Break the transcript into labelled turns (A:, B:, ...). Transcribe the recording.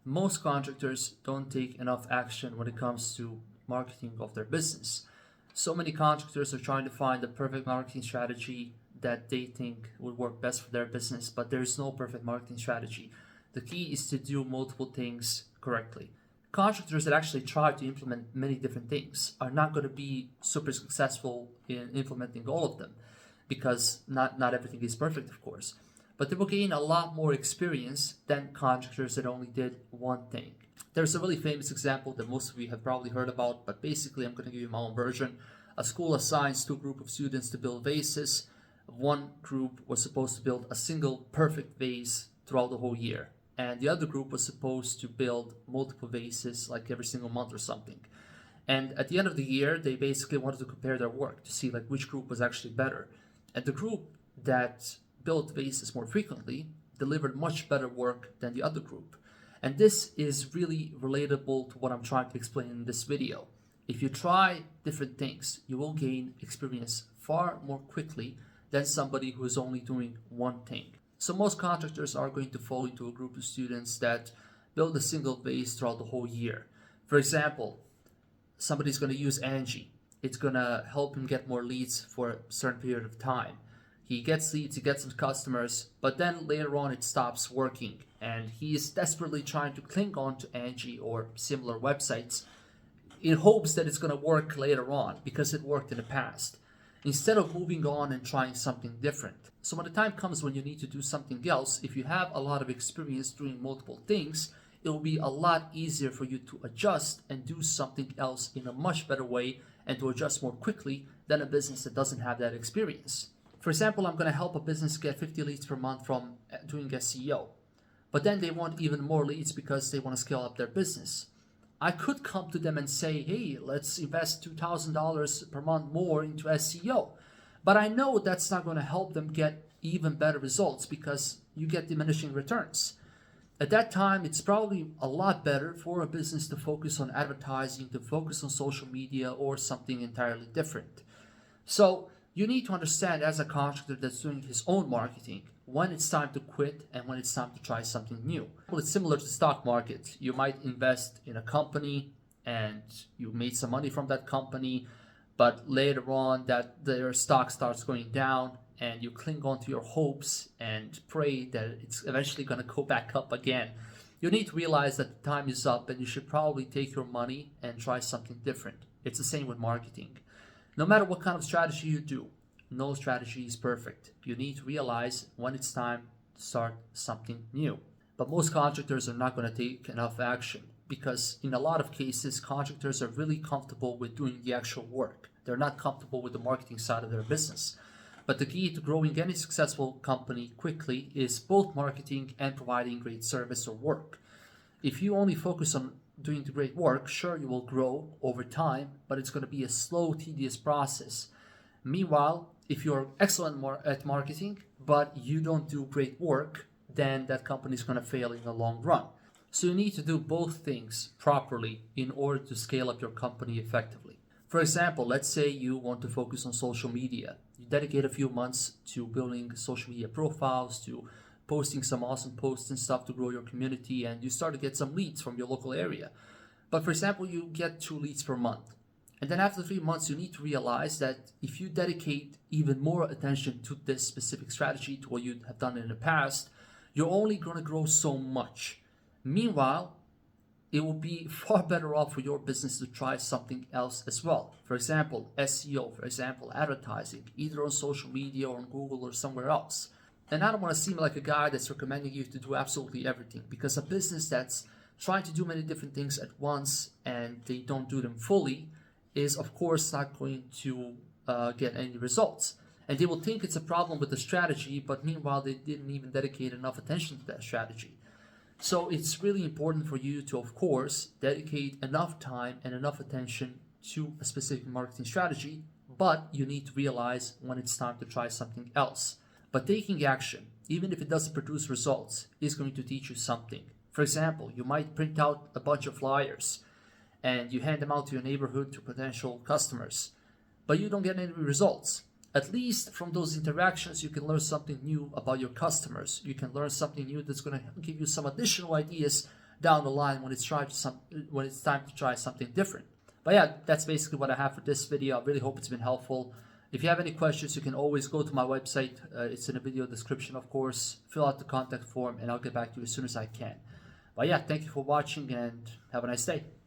A: Most contractors don't take enough action when it comes to marketing of their business. So many contractors are trying to find the perfect marketing strategy that they think would work best for their business, but there's no perfect marketing strategy. The key is to do multiple things correctly. Contractors that actually try to implement many different things are not going to be super successful in implementing all of them because not everything is perfect, of course. But they will gain a lot more experience than contractors that only did one thing. There's a really famous example that most of you have probably heard about, but basically I'm going to give you my own version. A school assigns two groups of students to build vases. One group was supposed to build a single perfect vase throughout the whole year, and the other group was supposed to build multiple vases like every single month or something. And at the end of the year, they basically wanted to compare their work to see like which group was actually better. And the group that built vases more frequently delivered much better work than the other group. And this is really relatable to what I'm trying to explain in this video. If you try different things, you will gain experience far more quickly than somebody who is only doing one thing. So most contractors are going to fall into a group of students that build a single vase throughout the whole year. For example, somebody's going to use Angie. It's going to help him get more leads for a certain period of time. He gets leads, he gets some customers, but then later on it stops working, and he is desperately trying to cling on to Angie or similar websites in hopes that it's going to work later on because it worked in the past, instead of moving on and trying something different. So when the time comes when you need to do something else, if you have a lot of experience doing multiple things, it will be a lot easier for you to adjust and do something else in a much better way and to adjust more quickly than a business that doesn't have that experience. For example, I'm going to help a business get 50 leads per month from doing SEO, but then they want even more leads because they want to scale up their business. I could come to them and say, hey, let's invest $2,000 per month more into SEO. But I know that's not going to help them get even better results because you get diminishing returns. At that time, it's probably a lot better for a business to focus on advertising, to focus on social media, or something entirely different. So you need to understand, as a contractor that's doing his own marketing, when it's time to quit and when it's time to try something new. Well, it's similar to the stock market. You might invest in a company and you made some money from that company, but later on that their stock starts going down and you cling on to your hopes and pray that it's eventually going to go back up again. You need to realize that the time is up and you should probably take your money and try something different. It's the same with marketing. No matter what kind of strategy you do, no strategy is perfect. You need to realize when it's time to start something new. But most contractors are not going to take enough action because in a lot of cases, contractors are really comfortable with doing the actual work. They're not comfortable with the marketing side of their business. But the key to growing any successful company quickly is both marketing and providing great service or work. If you only focus on doing the great work, sure, you will grow over time, but it's going to be a slow, tedious process. Meanwhile, if you're excellent at marketing, but you don't do great work, then that company is going to fail in the long run. So you need to do both things properly in order to scale up your company effectively. For example, let's say you want to focus on social media. You dedicate a few months to building social media profiles, to posting some awesome posts and stuff to grow your community, and you start to get some leads from your local area. But for example, you get 2 leads per month. And then after 3 months, you need to realize that if you dedicate even more attention to this specific strategy, to what you have done in the past, you're only going to grow so much. Meanwhile, it will be far better off for your business to try something else as well. For example, SEO, for example, advertising, either on social media or on Google or somewhere else. And I don't want to seem like a guy that's recommending you to do absolutely everything, because a business that's trying to do many different things at once and they don't do them fully is of course not going to get any results. And they will think it's a problem with the strategy, but meanwhile they didn't even dedicate enough attention to that strategy. So it's really important for you to, of course, dedicate enough time and enough attention to a specific marketing strategy, but you need to realize when it's time to try something else. But taking action, even if it doesn't produce results, is going to teach you something. For example, you might print out a bunch of flyers and you hand them out to your neighborhood to potential customers, but you don't get any results. At least from those interactions, you can learn something new about your customers. You can learn something new that's going to give you some additional ideas down the line when it's when it's time to try something different. But yeah, that's basically what I have for this video. I really hope it's been helpful. If you have any questions, you can always go to my website. It's in the video description, of course. Fill out the contact form and I'll get back to you as soon as I can. But yeah, thank you for watching and have a nice day.